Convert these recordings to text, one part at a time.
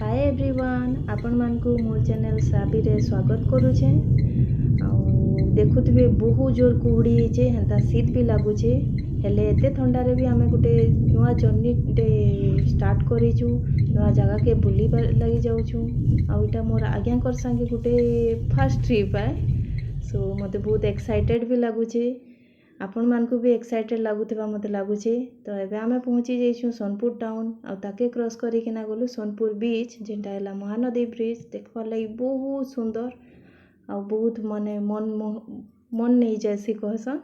Hi everyone आपण मानकु मोर channel Sabi रे स्वागत करूछे। देखुथिबे बहुत जोर कुहुड़ी जे हेंता शीत भी लागुछे हेले एते ठंडा रे भी आमे गुटे नुआ जर्नी डे स्टार्ट करिछु। नुआ जगह के बुली लगी जाउछु। आ इटा मोर आज्ञाकर संगे गुटे फर्स्ट ट्रिप है। सो मते बहुत एक्साइटेड भी लागुछे। आपण मानकु भी एक्साइटेड लागुथिबा मते लागुछे। तो एबे आमे पहुंची जाइछु सोनपुर टाउन आ ताके क्रॉस करी किना गलु सोनपुर बीच जेंटा हैला महानदी ब्रिज देखबार लगी बहुत सुंदर आ बहुत माने मन नहीं जैसी कहसन।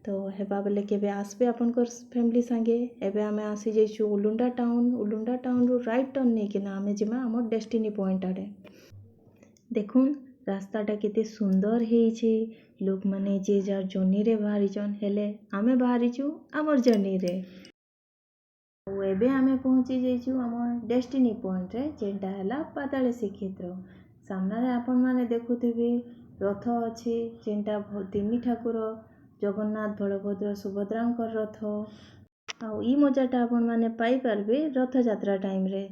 तो हेबा बेले केबे आसबे आपनकर फैमिली संगे। एबे आमे आसी जाइछु उलुंडा टाउन रु राइट टर्न नै किना आमे जिमा हमर डेस्टिनी पॉइंट आडे। देखुन रास्ताटा केते सुंदर हेइछे। लोक माने जे जार जर्नी रे बाहरिछन हेले आमे बाहरिछु हमर जर्नी रे। एबे आमे पहुंची जाइछु हमर डेस्टिनी पॉइंट रे जेंटा हैला पाताली श्रीक्षेत्र। सामना रे आपण माने देखुथिबे रथ अछि जेंटा तीन ठाकुर जगन्नाथ बलभद्र सुभद्रांकर रथ। ई मजाटा आपण माने पाई पारबे रथ यात्रा टाइम रे।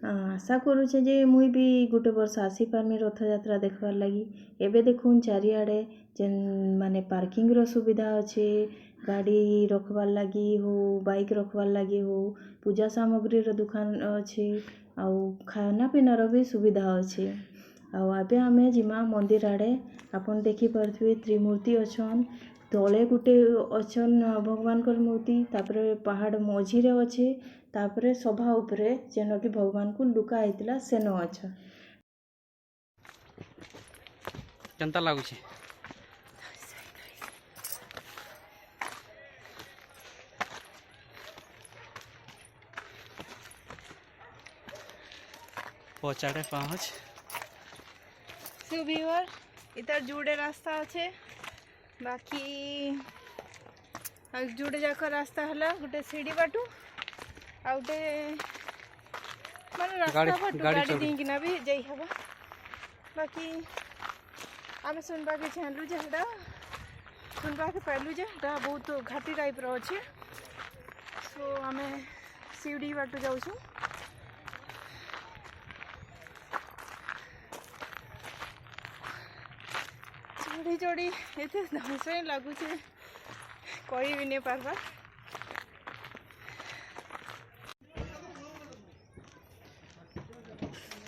आशा करूचे जे मुई भी गुटे वर्ष आसी पारमी रथ यात्रा देखबार लगी। एबे देखुन चारिआडे जेन माने पार्किंग रो सुविधा अच्छे, गाड़ी रखबार लगी हो, बाइक रखबार लगी हो, पूजा सामग्री रो दुकान अच्छे आउ खाना पीना रो भी सुविधा अच्छे। आबे आमे जिमा मंदिर आड़े आपन देखि पारथुए त्रिमूर्ति अछन। तले गुटे अछन भगवान कर मूर्ति तापरे पहाड़ मझी रे अच्छे तापरे सभा उपरे जेन कि भगवान को लुका आइतला सेनो अच्छा। केनता लागुछे पहुँचाड़े पहुँच सुबीवर इधर जुड़े रास्ता अच्छे बाकी जुड़े जाक रास्ता है गोटे सीढ़ी बाटू आ गोटे माने रास्ता बाटू गाड़ी देकिना भी जाई हबा। बाकी आमे सुनबा के चाहलु जे हटा सुनबा के पाइलु जे हटा बहुत घाटी टाइप रो अच्छे। सो आमे सीढ़ी बाटू जाउछु। चढ़ी चढ़ी एते धस लगुचे कही भी नहीं पारबा।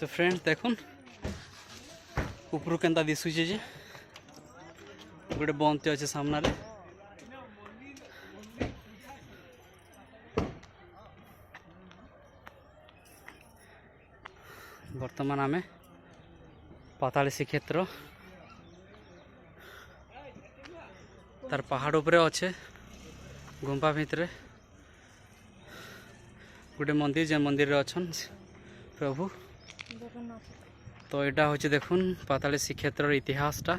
तो फ्रेंड्स देखुन ऊपर केनता दिशुचे जे गोटे बंते अच्छे सामना रे। वर्तमान आमे पाताली श्रीक्षेत्र तार पहाड़ उपरे अच्छे गुंफा भितर गोटे मंदिर जे मंदिर रे अछन प्रभु। तो यहाँ हूँ देखुन पाताली श्रीक्षेत्र इतिहासटा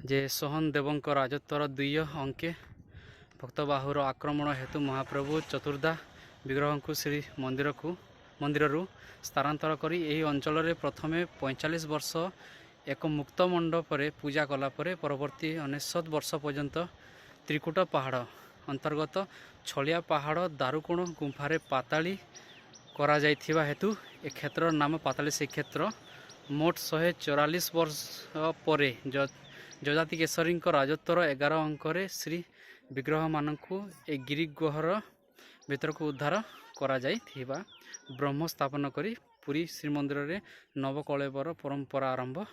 जे सोहन देवंक राजत्वर द्वितीय अंके भक्तबाहुर आक्रमण हेतु महाप्रभु चतुर्धा विग्रह को श्री मंदिर स्थानांतर करी एही अंचल रे प्रथमे 45 वर्ष एक मुक्त मंडप पूजा कलापर परवर्ती 19 वर्ष पर्यंत त्रिकुट पहाड़ अंतर्गत छलिया पहाड़ दारुकोण गुंफारे पाताली करा जाइथिबा हेतु ए क्षेत्र नाम पाताली श्रीक्षेत्र। मोट 144 वर्ष पर जजाति केशरी राजत्वर 11 अंकरे श्री विग्रह मानकु ए गिरिगुहर भीतर को उद्धार करा जाइथिबा ब्रह्म स्थापन करी पुरी श्रीमंदिर रे नवकलेबर परंपरा आरंभ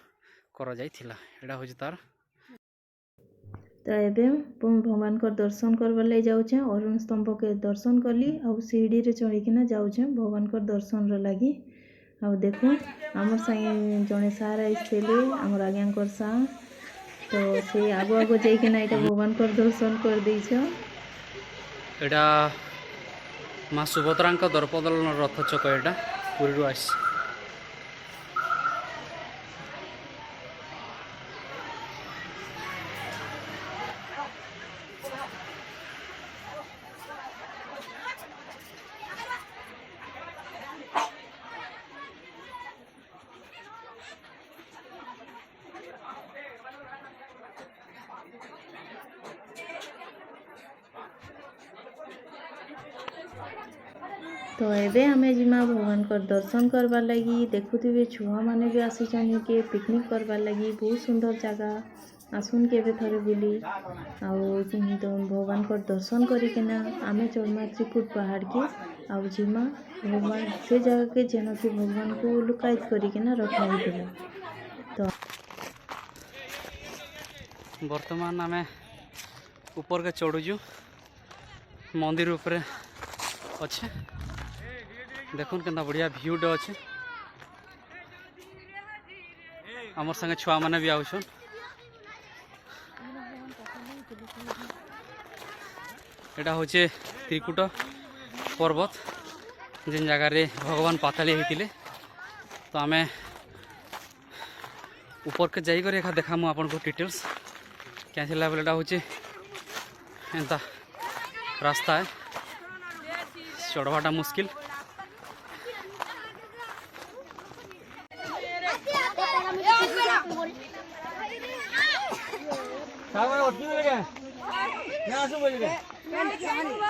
करा जाइथिला। एडा होछि तार। तो एबे भगवान को दर्शन करवा ले जाउछे। अरुण स्तंभ के दर्शन कली आ सीढ़ी रे चढ़ी किना जाउछे भगवान को दर्शन रो लागी। आ देखो हमर संगे जने सार आइसले हमर आज्ञा कर सा तो से आगो आगो जाई किना एटा भगवान को दर्शन कर दैछो। एडा मां सुभद्रांक दर्पदलन रथ चक एडा पुरी रु आइस। तो एबे आमे जिमा भगवान को दर्शन करवा लगी। देखुथिबे छुआ माने भी आसीचन के पिकनिक करवा लगी। बहुत सुंदर जगह आसुन के थरे बुली आउ तो भगवान को दर्शन करिकिना आमे चढ़मा त्रिकुट पहाड़ के आउ जिमा भगवान से जगह के जेन कि भगवान को लुकायत करिकिना रखा होइतिला। तो वर्तमान आमे ऊपर के चढ़ुजु मंदिर ऊपर अच्छे देखुन केतना बढ़िया भ्यूटे अच्छे। आमर संगे छुआ माने भी आउछन। एटा होचे त्रिकुट पर्वत जिन जगह रे भगवान पाताली होइतिले। तो आमे ऊपर के जाई कर एखा देखामु आपन को डिटेल्स क्या थिला बेलेटा होचे एंता रास्ता है चढ़वाटा मुश्किल।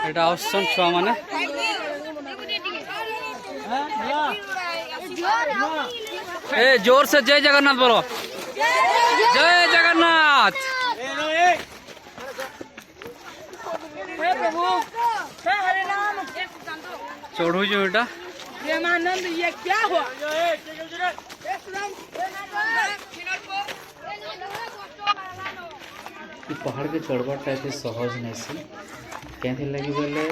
एटा ऑप्शन छुआ माने ए जोर से जय जगन्नाथ बोलो। जय जगन्नाथ। चढ़ू जो एटा प्रेमानंद ये क्या हुआ? पहाड़ के चढ़वाटा एते सहज नहीं सी क्या लगी बोले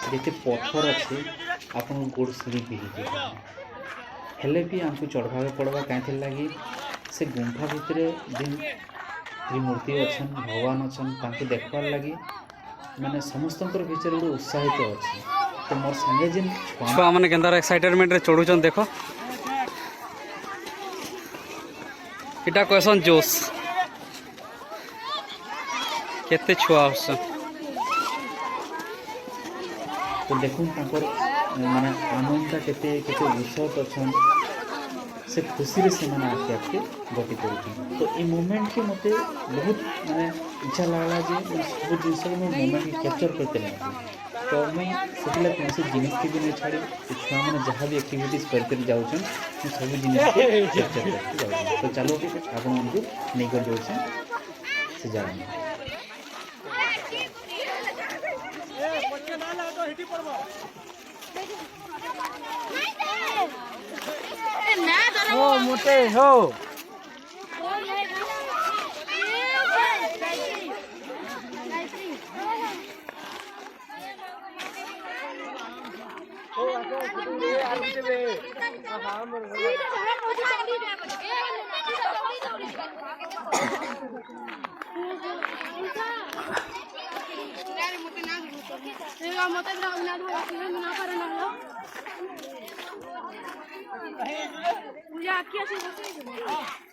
जिते पत्थर अच्छे आपन गोड़ सीढ़ी पिही हेले भी आमको चढ़वा पड़वा क्या लगी से गुंफा भितर जिन त्रिमूर्ति अच्छन भगवान अच्छन तांके देखबार लगी माने समस्त भीतर गोटे उत्साहित अच्छे। तो मोर संगे जिन छुआ माने केंदार एक्साइटमेंट रे चढ़ुचन देखो इटा क्वेश्चन जोश केते छुआ आउसन। तो देखून माने आनंद केते केते विशद अच्छन से खुशी रे से माने आके आके गति करूँ। तो ये मोमेंट के मते बहुत माने इच्छा लागला जे सब जिनस को मोमेंट कैप्चर करते लगे। तो मैं से कौन से जिनिस के भी नहीं छाड़ी छुआ मैंने जहाँ भी एक्टिविटीज करते जाऊन सब जिनिस कैप्चर करते जाऊँ। तो चलो आप नहीं कर जाऊँ से जाए हो मोटे हो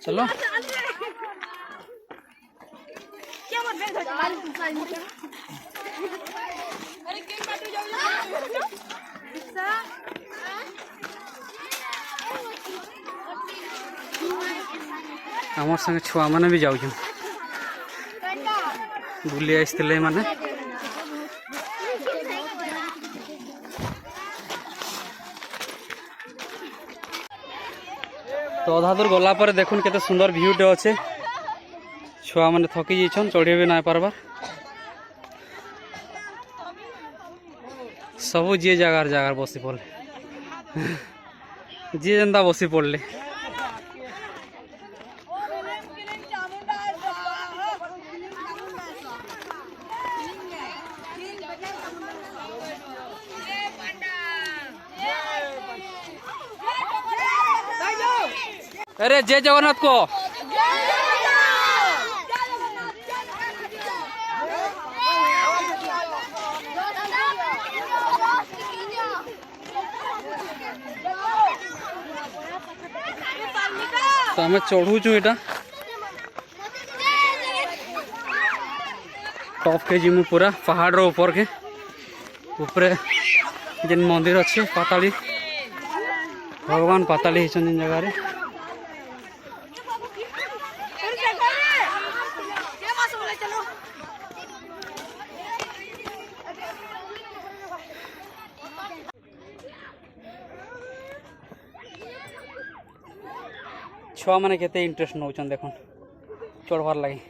चलो आमर संगे छुआ माने भी जाऊ बुली आसते माने तो अधा दूर गला पर देखुन केते सुंदर भ्यूटे अच्छे। छुआ माने थकी जाइछन चढ़े भी ना पारबार सबू जी जगार जगार बसी पड़े जी जेनता बसी पड़ले। अरे जय जगन्नाथ को तो हमें चढ़ूचु एटा टॉप के जिमु पूरा पहाड़ रो ऊपर के ऊपर जिन मंदिर अच्छे पाताली भगवान पाताली जिन जगह रे छुआ मैंने केते इंटरेस्ट नौचन देखुन चढ़वार लगी।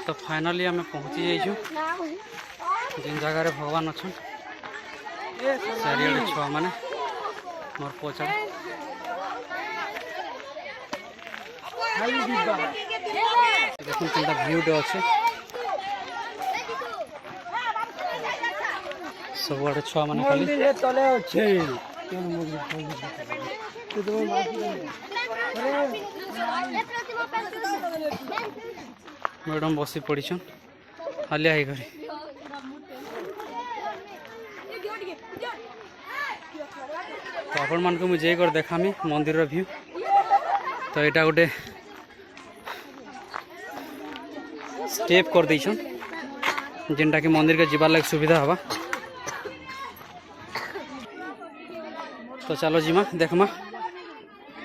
तो फाइनली आम पहुँची जाइछु जिन जगार भगवान अच्छा चारिड़े छुआ मैंने मोर पछाड़ देखुन केनता भ्यूटे अच्छे सब आड़े छुआ मैंने खाली मैडम बसी पड़ीछन हालिया ही घरे तो आपण मान को मुझे कर देखामी मंदिर व्यू। तो यहाँ गोटे स्टेप कर देछन जेनटा कि मंदिर के जीवार लगे सुविधा हवा। तो चलो जीमा देखमा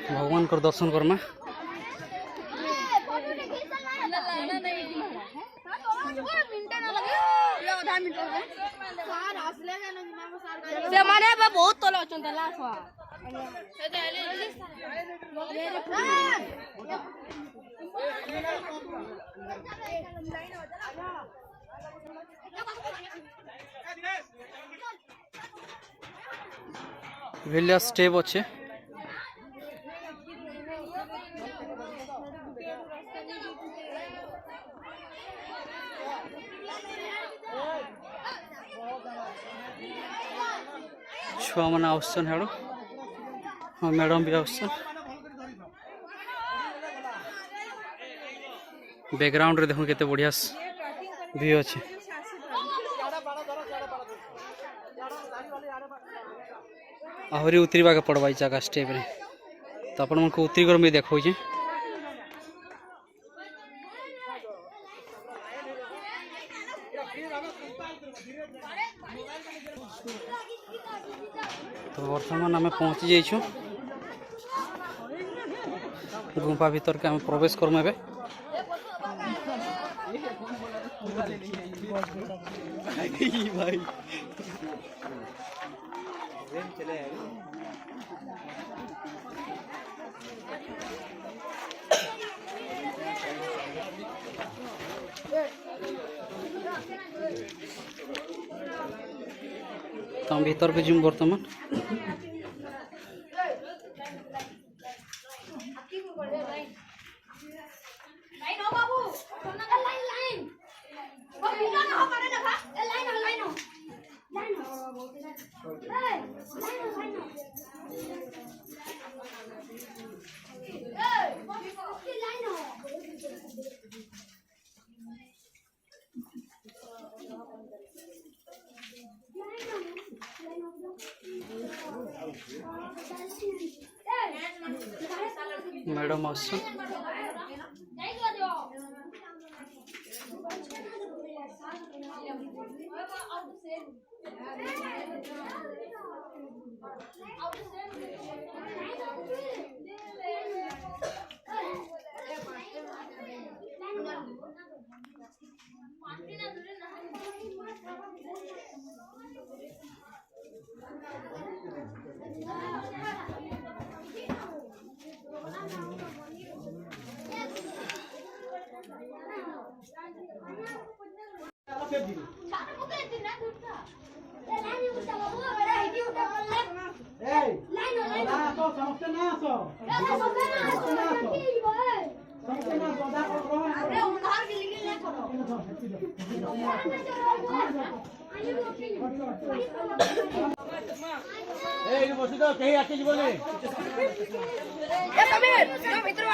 भगवान को दर्शन करमा। बहुत तले भेलिया स्टेप अच्छे छुआ मैंने आसन हेड़ो हाँ मैडम भी आसन बैकग्राउंड रे देखो केते बढ़िया व्यू अच्छे। आहरी उतरवा के पड़वा जगह स्टेप रे तो अपन मन को उतरी कर मैं देखो जे तो वर्तमान आम पहुँची जाइछु गुंफा भीतर के आम प्रवेश करमु एबे। भाई तो हम भीतर के जिम बर्तमान मैडम आसन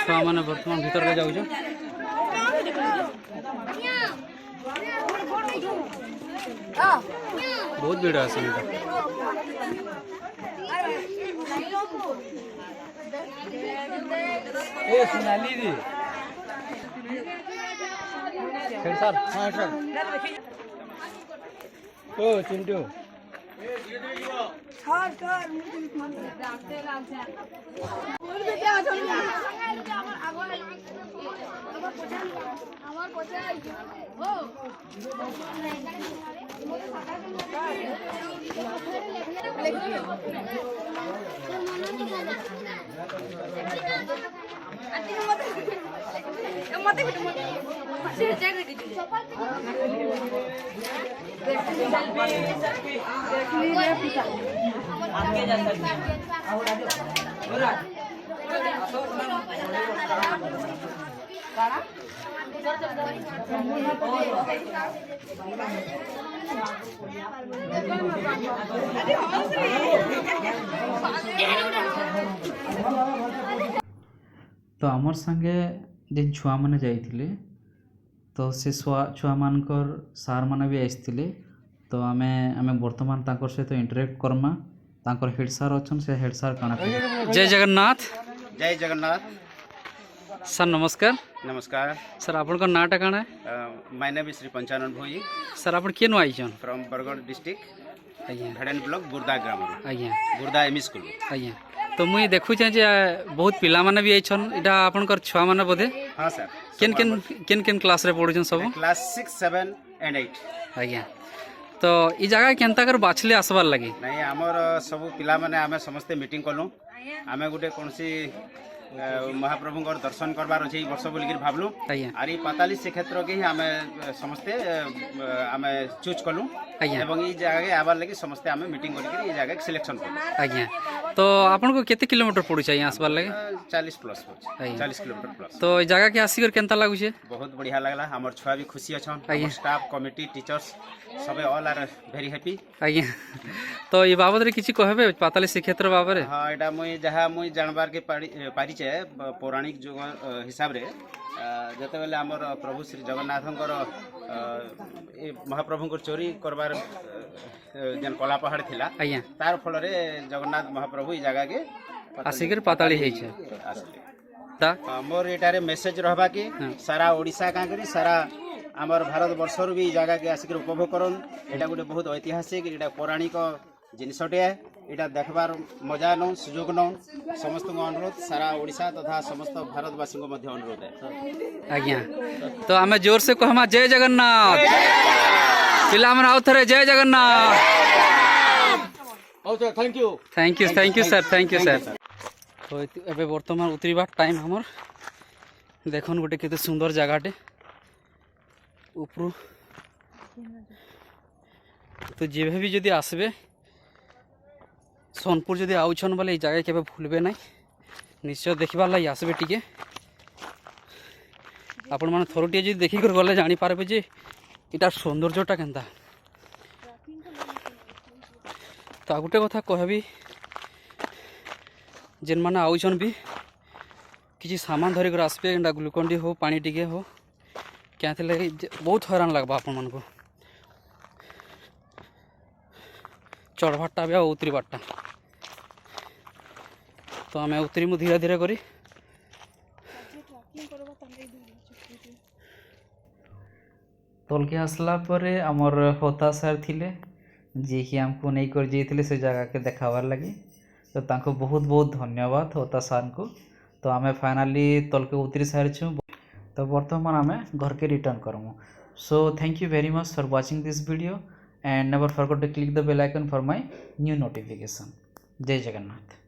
छुआ मैंने बर्तमान भीतर के जाऊँ बहुत भीड़ है सोनाली दी सर हाँ सर ओ चिंटू तो आमर संगे जेन छुआ मैंने जाइथिले तो से छुआ मानकर सार माने भी आइथिले तो आमे वर्तमान तांकर सहित इंटरेक्ट करमा तांकर हेड सार अछन से हेड सार काना जय जगन्नाथ जय जगन्नाथ सर नमस्कार नमस्कार सर आपन नाटा काना है my name is Shri Panchanan Bhoi sir आपन केनु आइछन फ्रॉम बरगढ़ डिस्ट्रिक्ट आज्ञा भेड़न ब्लॉक गुर्दा ग्राम आज्ञा गुर्दा एमई स्कूल आज्ञा तो मुई देखु जे बहुत पिला माने भी आइछन इटा आपनकर छुआ माने बोधे हाँ सर केन क्लास रे पढुछन सब क्लास 6 7 एंड 8 आज्ञा तो ई जगह केनता कर बाछले आसबार लगी नहीं आमर सब पिला माने आमे समस्ते मीटिंग कलु आमे गुटे कोनसी महाप्रभुଙ୍କର ଦର୍ଶନ करबार ଅଛି এই ବର୍ଷ बोलिक भाबलु आज्ञा आरी पाताली क्षेत्र के ही आमे समस्ते आमे चूज कलु आज्ञा एवं ई जगह आबार लगी समस्ते आमे मीटिंग करिक ई जगह सिलेक्शन कलु आज्ञा तो आपन को केते किलोमीटर पड़ुछ यहाँ आसबार लगे 40 प्लस आज्ञा। 40 किलोमीटर प्लस तो ई जगह के आसिकर केनता लागु छे बहुत बढ़िया लगला हमर छुआ भी खुशी अछन आज्ञा। स्टाफ कमिटी टीचर्स सबे ऑल आर वेरी हैप्पी आज्ञा तो ई बाबद रे किछि कहबे पाताली श्रीक्षेत्र बाबरे हाँ एटा मुई जहाँ मुई जानबार के पारिचे पौराणिक जुग हिसाब रे जते बेले हमर प्रभु श्री जगन्नाथंकर ए महाप्रभुंकर चोरी करबार जन कला पहाड़ थिला आज्ञा तार फल रे जगन्नाथ महाप्रभु ई जगह के आसिकर पाताली है छे आसले ता मोर एटारे मेसेज रहबा कि हाँ। सारा ओडिशा का करी सारा आमर भारत वर्षर भी जगह के आसिक उपभोग करन एटा गोटे बहुत ऐतिहासिक एटा पौराणिक जिनसटे एटा देखबार मजा नौ सुजोग नौ समस्त अनुरोध सारा ओडिशा तथा समस्त भारतवासी को मध्य अनुरोध है आज्ञा तो आमे जोर से कहमा जय जगन्नाथ पिला मन आउ थरे जय Jagannath thank you thank you sir तो एबे वर्तमान उतरिबा टाइम हमर देखन गोटे केते सुंदर जगहटे उपरु तो जेबे भी जदि आसबे सोनपुर जदि आउछन बोले ई जगह केबे भूलबे नहीं निश्चय देखबार लागि आसबे टिके आपण माने थोरटिए जदि देखि कर गले जानि पारबे जे इटा सौंदर्यटा केनता तो गोटे कथा कहबी जेन माने आउछन भी किसी सामान धरिक आसबे एंडा ग्लुकोन-डी हो पानी टिके हो क्या लगे बहुत हैरान लगवा आपण मन को चढ़बाटा भी उतरबाटा तो आम उतरमु धीरे धीरे करी तलके आसला परे आमर होता सार थिले जे कि हमको नहीं कर जाइए से जगह के देखाबार लगी तो तांको बहुत बहुत धन्यवाद होता सार को तो आम फाइनाली तलके उतरी सारी तो बर्तमान आम घर के रिटर्न करमु so thank you very much for watching this video and never forget to click the bell icon for my new notification जय जगन्नाथ।